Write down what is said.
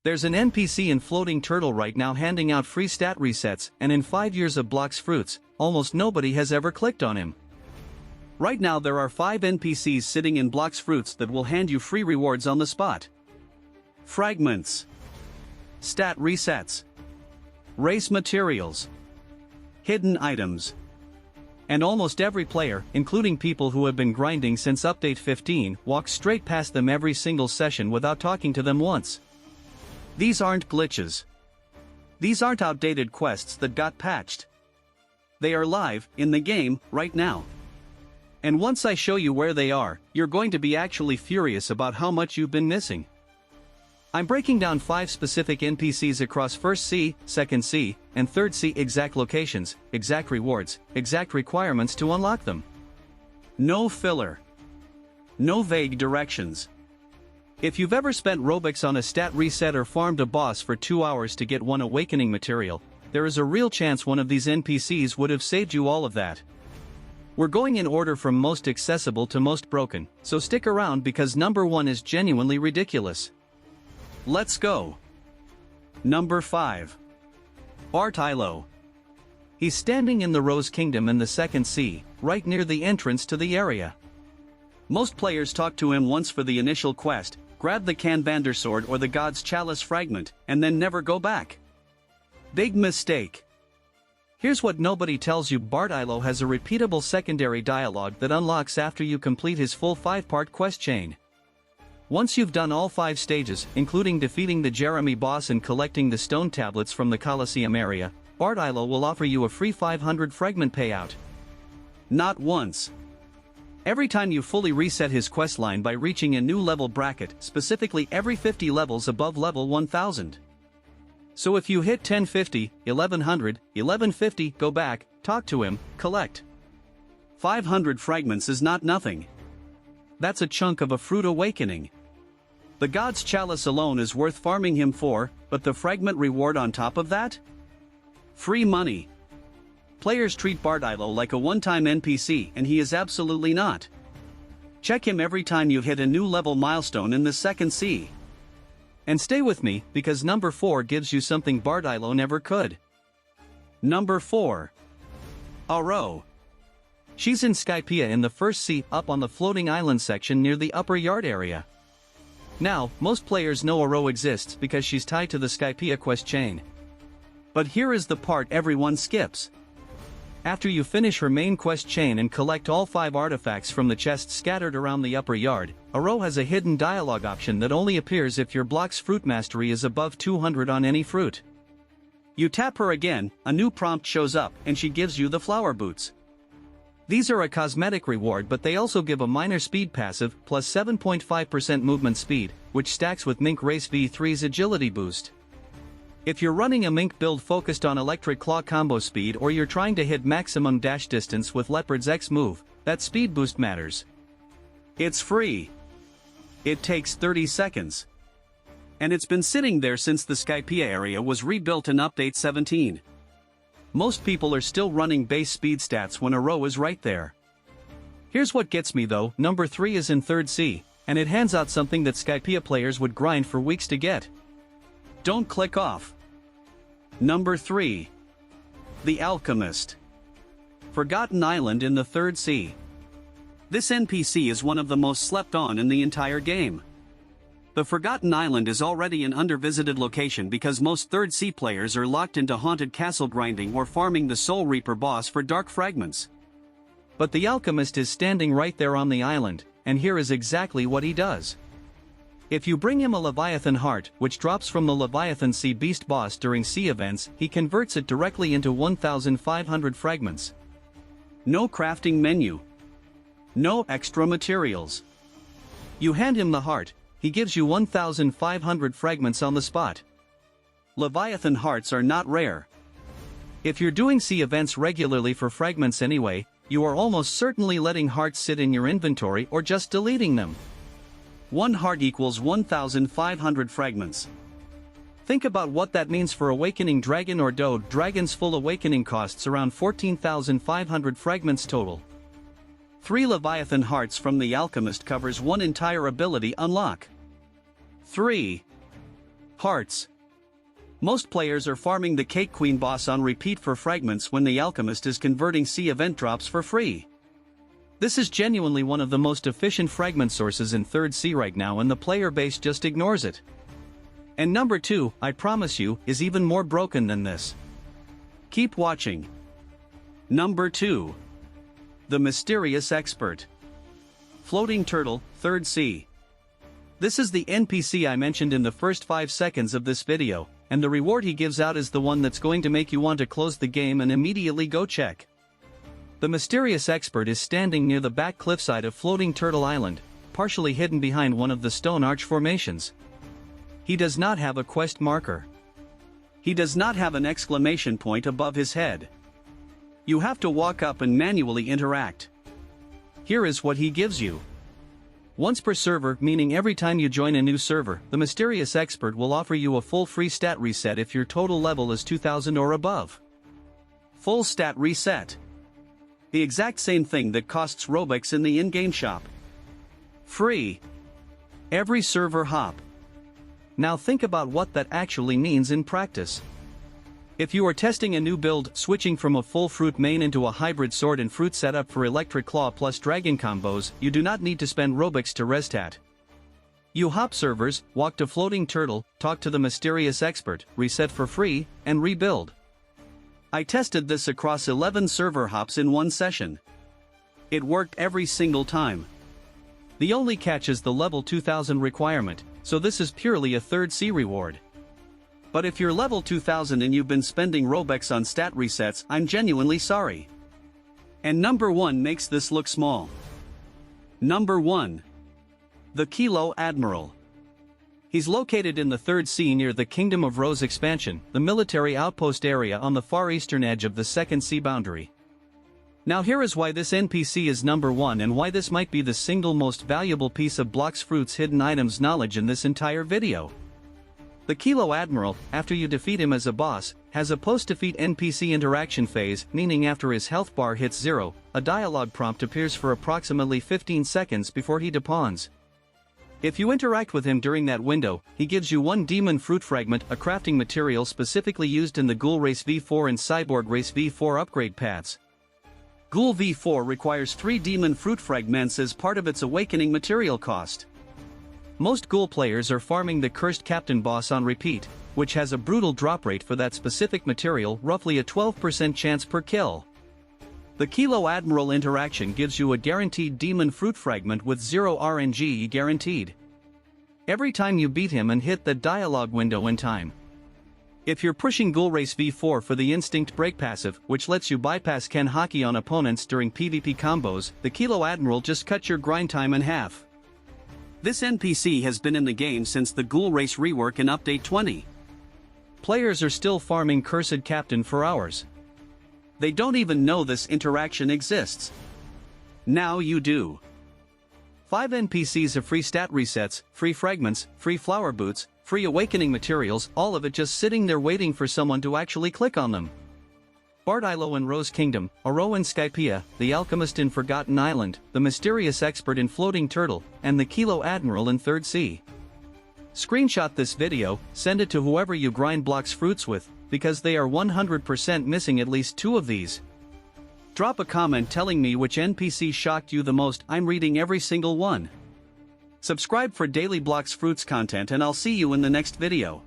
There's an NPC in Floating Turtle right now handing out free stat resets, and in 5 years of Blox Fruits, almost nobody has ever clicked on him. Right now there are 5 NPCs sitting in Blox Fruits that will hand you free rewards on the spot. Fragments, stat resets, race materials, hidden items. And almost every player, including people who have been grinding since update 15, walks straight past them every single session without talking to them once. These aren't glitches. These aren't outdated quests that got patched. They are live, in the game, right now. And once I show you where they are, you're going to be actually furious about how much you've been missing. I'm breaking down 5 specific NPCs across 1st C, 2nd C, and 3rd C exact locations, exact rewards, exact requirements to unlock them. No filler. No vague directions. If you've ever spent Robux on a stat reset or farmed a boss for 2 hours to get one awakening material, there is a real chance one of these NPCs would have saved you all of that. We're going in order from most accessible to most broken, so stick around because number 1 is genuinely ridiculous. Let's go. Number 5. Bartilo. He's standing in the Rose Kingdom in the 2nd C, right near the entrance to the area. Most players talk to him once for the initial quest, grab the Canvander Sword or the God's Chalice fragment, and then never go back. Big mistake. Here's what nobody tells you: Bartilo has a repeatable secondary dialogue that unlocks after you complete his full 5-part quest chain. Once you've done all 5 stages, including defeating the Jeremy boss and collecting the stone tablets from the Colosseum area, Bartilo will offer you a free 500 fragment payout. Not once. Every time you fully reset his questline by reaching a new level bracket, specifically every 50 levels above level 1000. So if you hit 1050, 1100, 1150, go back, talk to him, collect. 500 fragments is not nothing. That's a chunk of a fruit awakening. The God's Chalice alone is worth farming him for, but the fragment reward on top of that? Free money. Players treat Bartilo like a one-time NPC, and he is absolutely not. Check him every time you hit a new level milestone in the 2nd C. And stay with me, because number 4 gives you something Bartilo never could. Number 4. Arowe. She's in Skypiea in the 1st C, up on the floating island section near the upper yard area. Now, most players know Arowe exists because she's tied to the Skypiea quest chain. But here is the part everyone skips. After you finish her main quest chain and collect all 5 artifacts from the chests scattered around the upper yard, Arowe has a hidden dialogue option that only appears if your Blox Fruit mastery is above 200 on any fruit. You tap her again, a new prompt shows up, and she gives you the flower boots. These are a cosmetic reward, but they also give a minor speed passive, plus 7.5% movement speed, which stacks with Mink Race V3's agility boost. If you're running a Mink build focused on electric claw combo speed, or you're trying to hit maximum dash distance with Leopard's X move, that speed boost matters. It's free. It takes 30 seconds. And it's been sitting there since the Skypiea area was rebuilt in update 17. Most people are still running base speed stats when Arowe is right there. Here's what gets me though: number 3 is in 3rd C, and it hands out something that Skypiea players would grind for weeks to get. Don't click off. Number 3. The Alchemist. Forgotten Island in the 3rd C. This NPC is one of the most slept on in the entire game. The Forgotten Island is already an undervisited location because most 3rd C players are locked into haunted castle grinding or farming the Soul Reaper boss for dark fragments. But the Alchemist is standing right there on the island, and here is exactly what he does. If you bring him a Leviathan Heart, which drops from the Leviathan Sea Beast boss during sea events, he converts it directly into 1,500 fragments. No crafting menu. No extra materials. You hand him the heart, he gives you 1,500 fragments on the spot. Leviathan Hearts are not rare. If you're doing sea events regularly for fragments anyway, you are almost certainly letting hearts sit in your inventory or just deleting them. 1 heart equals 1,500 fragments. Think about what that means for Awakening Dragon or Doe Dragon's full awakening costs around 14,500 fragments total. 3 Leviathan Hearts from the Alchemist covers 1 entire ability unlock. 3. Hearts. Most players are farming the Cake Queen boss on repeat for fragments when the Alchemist is converting C event drops for free. This is genuinely one of the most efficient fragment sources in 3rd C right now, and the player base just ignores it. And number 2, I promise you, is even more broken than this. Keep watching. Number 2. The Mysterious Expert. Floating Turtle, 3rd C. This is the NPC I mentioned in the first 5 seconds of this video, and the reward he gives out is the one that's going to make you want to close the game and immediately go check. The Mysterious Expert is standing near the back cliffside of Floating Turtle Island, partially hidden behind one of the stone arch formations. He does not have a quest marker. He does not have an exclamation point above his head. You have to walk up and manually interact. Here is what he gives you. Once per server, meaning every time you join a new server, the Mysterious Expert will offer you a full free stat reset if your total level is 2000 or above. Full stat reset. The exact same thing that costs Robux in the in-game shop. Free. Every server hop. Now think about what that actually means in practice. If you are testing a new build, switching from a full fruit main into a hybrid sword and fruit setup for electric claw plus dragon combos, you do not need to spend Robux to restat. You hop servers, walk to Floating Turtle, talk to the Mysterious Expert, reset for free, and rebuild. I tested this across 11 server hops in one session. It worked every single time. The only catch is the level 2000 requirement, so this is purely a 3rd C reward. But if you're level 2000 and you've been spending Robux on stat resets, I'm genuinely sorry. And number 1 makes this look small. Number 1. The Kilo Admiral. He's located in the 3rd C near the Kingdom of Rose expansion, the military outpost area on the far eastern edge of the 2nd C boundary. Now here is why this NPC is number 1 and why this might be the single most valuable piece of Blox Fruits hidden items knowledge in this entire video. The Kilo Admiral, after you defeat him as a boss, has a post-defeat NPC interaction phase, meaning after his health bar hits 0, a dialogue prompt appears for approximately 15 seconds before he depawns. If you interact with him during that window, he gives you 1 demon fruit fragment, a crafting material specifically used in the Ghoul Race V4 and Cyborg Race V4 upgrade paths. Ghoul V4 requires 3 demon fruit fragments as part of its awakening material cost. Most Ghoul players are farming the Cursed Captain boss on repeat, which has a brutal drop rate for that specific material, roughly a 12% chance per kill. The Kilo Admiral interaction gives you a guaranteed demon fruit fragment with 0 RNG guaranteed. Every time you beat him and hit the dialogue window in time. If you're pushing Ghoul Race V4 for the Instinct Break passive, which lets you bypass Ken Haki on opponents during PvP combos, the Kilo Admiral just cuts your grind time in half. This NPC has been in the game since the Ghoul Race rework in Update 20. Players are still farming Cursed Captain for hours. They don't even know this interaction exists. Now you do. 5 NPCs have free stat resets, free fragments, free flower boots, free awakening materials, all of it just sitting there waiting for someone to actually click on them. Bardilo in Rose Kingdom, Arowe in Skypiea, the Alchemist in Forgotten Island, the Mysterious Expert in Floating Turtle, and the Kilo Admiral in 3rd C. Screenshot this video, send it to whoever you grind Blox Fruits with, because they are 100% missing at least 2 of these. Drop a comment telling me which NPC shocked you the most. I'm reading every single one. Subscribe for daily Blox Fruits content and I'll see you in the next video.